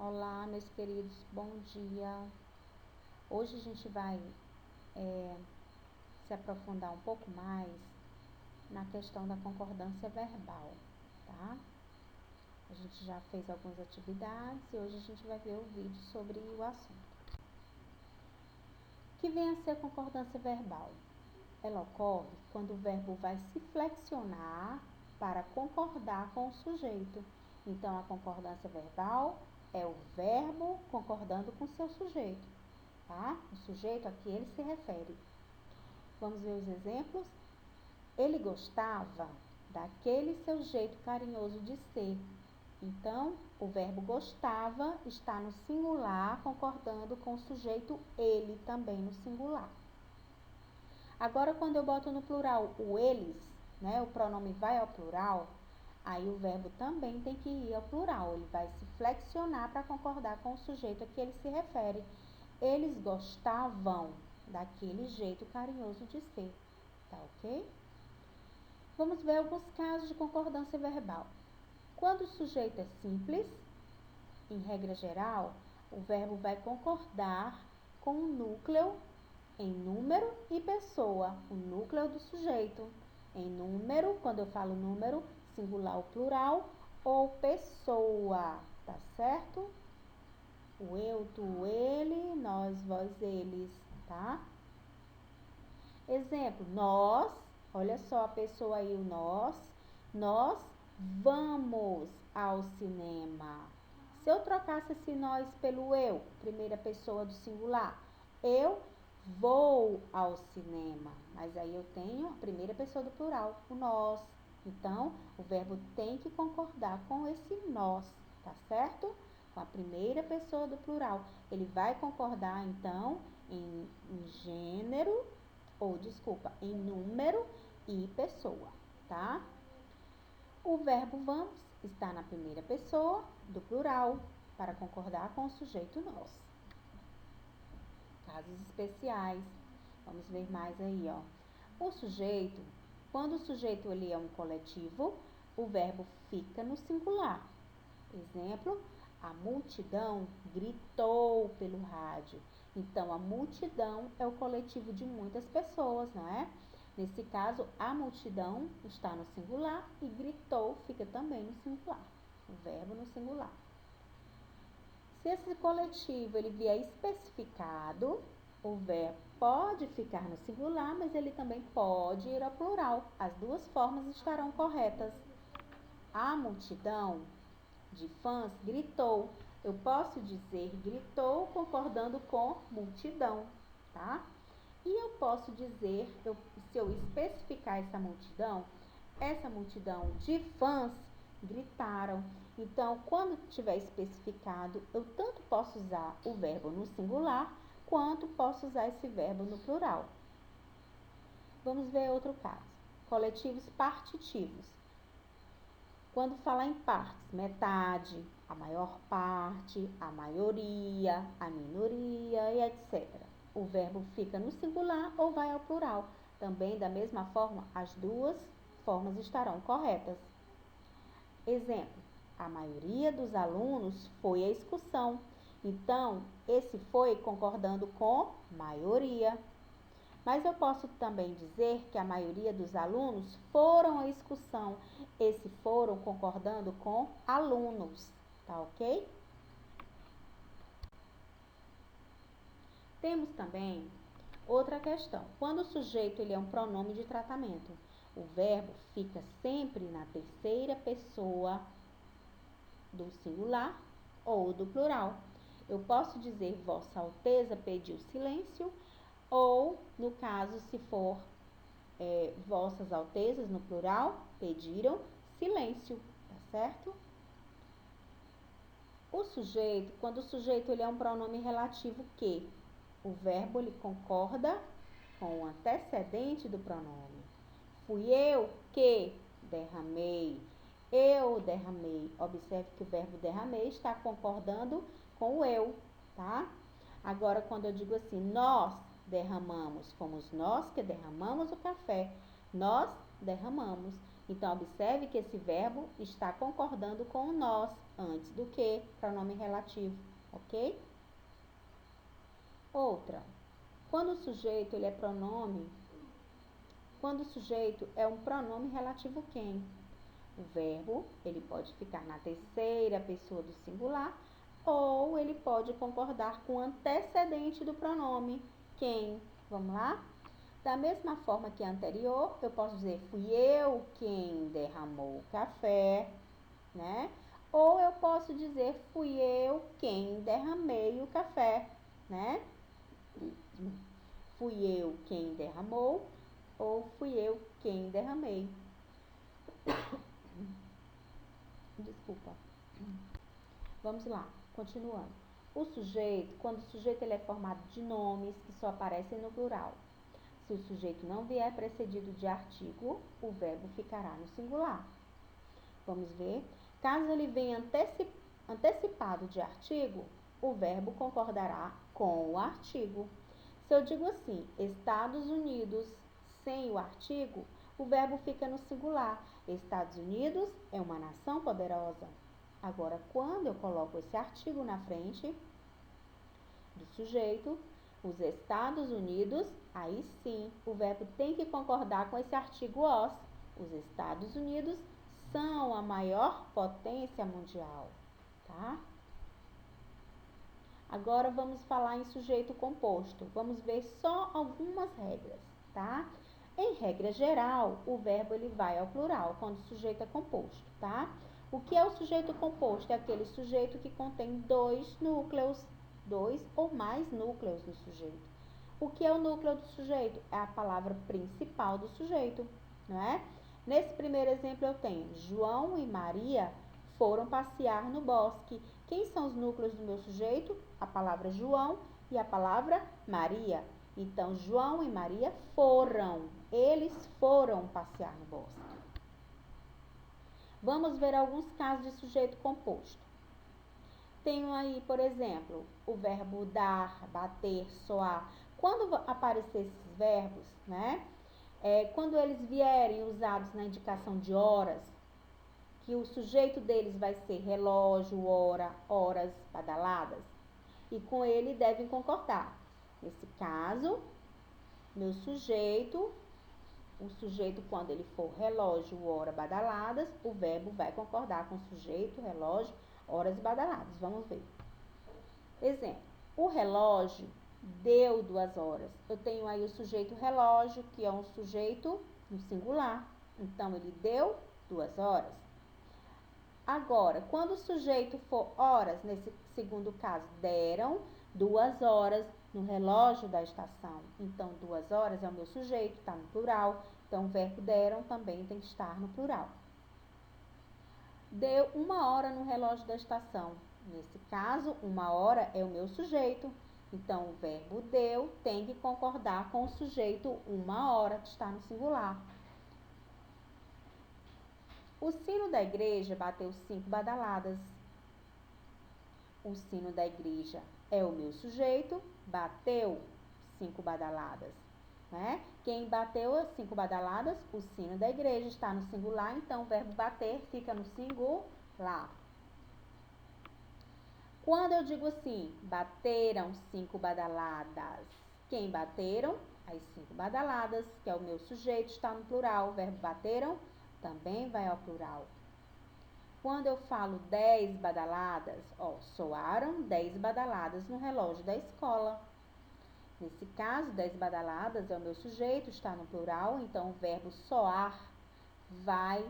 Olá, meus queridos, bom dia. Hoje a gente vai se aprofundar um pouco mais na questão da concordância verbal, tá? A gente já fez algumas atividades e hoje a gente vai ver o vídeo sobre o assunto. O que vem a ser a concordância verbal? Ela ocorre quando o verbo vai se flexionar para concordar com o sujeito. Então, a concordância verbal é o verbo concordando com o seu sujeito, tá? O sujeito a que ele se refere. Vamos ver os exemplos? Ele gostava daquele seu jeito carinhoso de ser. Então, o verbo gostava está no singular, concordando com o sujeito ele também no singular. Agora, quando eu boto no plural o eles, né, o pronome vai ao plural, aí o verbo também tem que ir ao plural. Ele vai se flexionar para concordar com o sujeito a que ele se refere. Eles gostavam daquele jeito carinhoso de ser, tá ok? Vamos ver alguns casos de concordância verbal. Quando o sujeito é simples, em regra geral, o verbo vai concordar com o núcleo em número e pessoa, o núcleo do sujeito. Em número, quando eu falo número, singular ou plural, ou pessoa, tá certo? O eu, tu, ele, nós, vós, eles, tá? Exemplo, nós, olha só a pessoa aí, o nós vamos ao cinema. Se eu trocasse esse nós pelo eu, primeira pessoa do singular, eu vou ao cinema, mas aí eu tenho a primeira pessoa do plural, o nós. Então, o verbo tem que concordar com esse nós, tá certo? Com a primeira pessoa do plural. Ele vai concordar, então, em gênero, em número e pessoa, tá? O verbo vamos está na primeira pessoa do plural, para concordar com o sujeito nós. Casos especiais. Vamos ver mais aí, ó. O sujeito, quando o sujeito ele é um coletivo, o verbo fica no singular. Exemplo, a multidão gritou pelo rádio. Então, a multidão é o coletivo de muitas pessoas, não é? Nesse caso, a multidão está no singular e gritou fica também no singular. O verbo no singular. Se esse coletivo ele vier especificado, o verbo pode ficar no singular, mas ele também pode ir ao plural. As duas formas estarão corretas. A multidão de fãs gritou. Eu posso dizer gritou concordando com multidão, tá? E eu posso dizer, se eu especificar essa multidão de fãs gritaram. Então, quando tiver especificado, eu tanto posso usar o verbo no singular, quanto posso usar esse verbo no plural. Vamos ver outro caso. Coletivos partitivos. Quando falar em partes, metade, a maior parte, a maioria, a minoria e etc. O verbo fica no singular ou vai ao plural. Também, da mesma forma, as duas formas estarão corretas. Exemplo, a maioria dos alunos foi à excursão. Então, esse foi concordando com maioria. Mas eu posso também dizer que a maioria dos alunos foram à excursão. Esse foram concordando com alunos, tá ok? Temos também outra questão. Quando o sujeito ele é um pronome de tratamento, o verbo fica sempre na terceira pessoa do singular ou do plural. Eu posso dizer Vossa Alteza pediu silêncio, ou, no caso, se for Vossas Altezas, no plural, pediram silêncio, tá certo? O sujeito, quando o sujeito ele é um pronome relativo que, o verbo ele concorda com o antecedente do pronome. Fui eu que derramei, eu derramei. Observe que o verbo derramei está concordando com o eu, tá? Agora, quando eu digo assim, nós derramamos, fomos nós que derramamos o café, nós derramamos. Então, observe que esse verbo está concordando com o nós antes do que pronome relativo, ok? Outra, quando o sujeito ele é pronome, quando o sujeito é um pronome relativo quem? O verbo, ele pode ficar na terceira pessoa do singular ou ele pode concordar com o antecedente do pronome quem. Vamos lá? Da mesma forma que a anterior, eu posso dizer fui eu quem derramou o café, né? Ou eu posso dizer fui eu quem derramei o café, né? Fui eu quem derramou ou fui eu quem derramei. Desculpa. Vamos lá, continuando. O sujeito, quando o sujeito ele é formado de nomes que só aparecem no plural. Se o sujeito não vier precedido de artigo, o verbo ficará no singular. Vamos ver? Caso ele venha antecipado de artigo, o verbo concordará com o artigo. Se eu digo assim, Estados Unidos, sem o artigo, o verbo fica no singular. Estados Unidos é uma nação poderosa. Agora, quando eu coloco esse artigo na frente do sujeito, os Estados Unidos, aí sim, o verbo tem que concordar com esse artigo os. Os Estados Unidos são a maior potência mundial, tá? Agora vamos falar em sujeito composto. Vamos ver só algumas regras, tá? Em regra geral, o verbo ele vai ao plural quando o sujeito é composto, tá? O que é o sujeito composto? É aquele sujeito que contém dois núcleos, dois ou mais núcleos no sujeito. O que é o núcleo do sujeito? É a palavra principal do sujeito, não é? Nesse primeiro exemplo eu tenho João e Maria foram passear no bosque. Quem são os núcleos do meu sujeito? A palavra João e a palavra Maria. Então, João e Maria foram. Eles foram passear no bosque. Vamos ver alguns casos de sujeito composto. Tenho aí, por exemplo, o verbo dar, bater, soar. Quando aparecer esses verbos, né? Quando eles vierem usados na indicação de horas, que o sujeito deles vai ser relógio, hora, horas, badaladas, e com ele devem concordar. Nesse caso, meu sujeito, o sujeito quando ele for relógio, hora, badaladas, o verbo vai concordar com o sujeito, relógio, horas e badaladas. Vamos ver. Exemplo, o relógio deu 2 horas. Eu tenho aí o sujeito relógio, que é um sujeito no singular. Então, ele deu 2 horas. Agora, quando o sujeito for horas, nesse segundo caso, deram 2 horas no relógio da estação. Então, 2 horas é o meu sujeito, está no plural. Então, o verbo deram também tem que estar no plural. Deu 1 hora no relógio da estação. Nesse caso, 1 hora é o meu sujeito. Então, o verbo deu tem que concordar com o sujeito 1 hora, que está no singular. O sino da igreja bateu 5 badaladas. O sino da igreja é o meu sujeito, bateu 5 badaladas. Né? Quem bateu as 5 badaladas? O sino da igreja está no singular, então o verbo bater fica no singular. Quando eu digo assim, bateram 5 badaladas. Quem bateram? As 5 badaladas, que é o meu sujeito, está no plural. O verbo bateram também vai ao plural. Quando eu falo 10 badaladas, soaram 10 badaladas no relógio da escola. Nesse caso, 10 badaladas é o meu sujeito, está no plural, então o verbo soar vai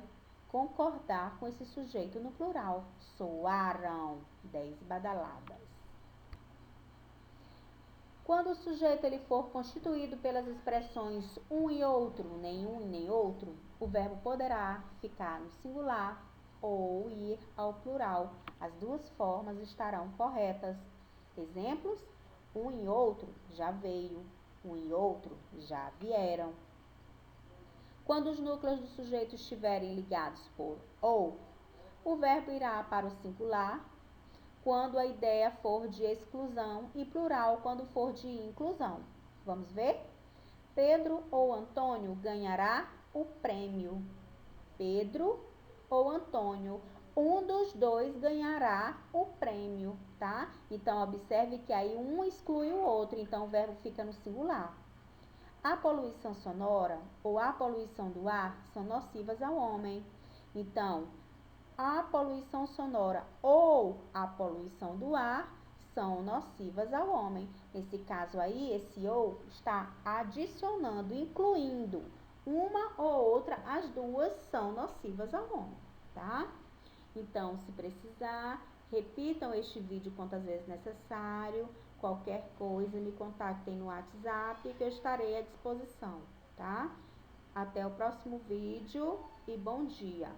concordar com esse sujeito no plural. Soaram 10 badaladas. Quando o sujeito ele for constituído pelas expressões um e outro, nenhum e nem outro, o verbo poderá ficar no singular ou ir ao plural. As duas formas estarão corretas. Exemplos: um e outro já veio, um e outro já vieram. Quando os núcleos do sujeito estiverem ligados por ou, o verbo irá para o singular quando a ideia for de exclusão e plural quando for de inclusão. Vamos ver? Pedro ou Antônio ganhará o prêmio. Pedro ou Antônio. Um dos dois ganhará o prêmio, tá? Então, observe que aí um exclui o outro, então o verbo fica no singular. A poluição sonora ou a poluição do ar são nocivas ao homem. Então, a poluição sonora ou a poluição do ar são nocivas ao homem. Nesse caso aí, esse ou está adicionando, incluindo uma ou outra, as duas são nocivas ao homem, tá? Então, se precisar, repitam este vídeo quantas vezes necessário. Qualquer coisa, me contactem no WhatsApp que eu estarei à disposição, tá? Até o próximo vídeo e bom dia!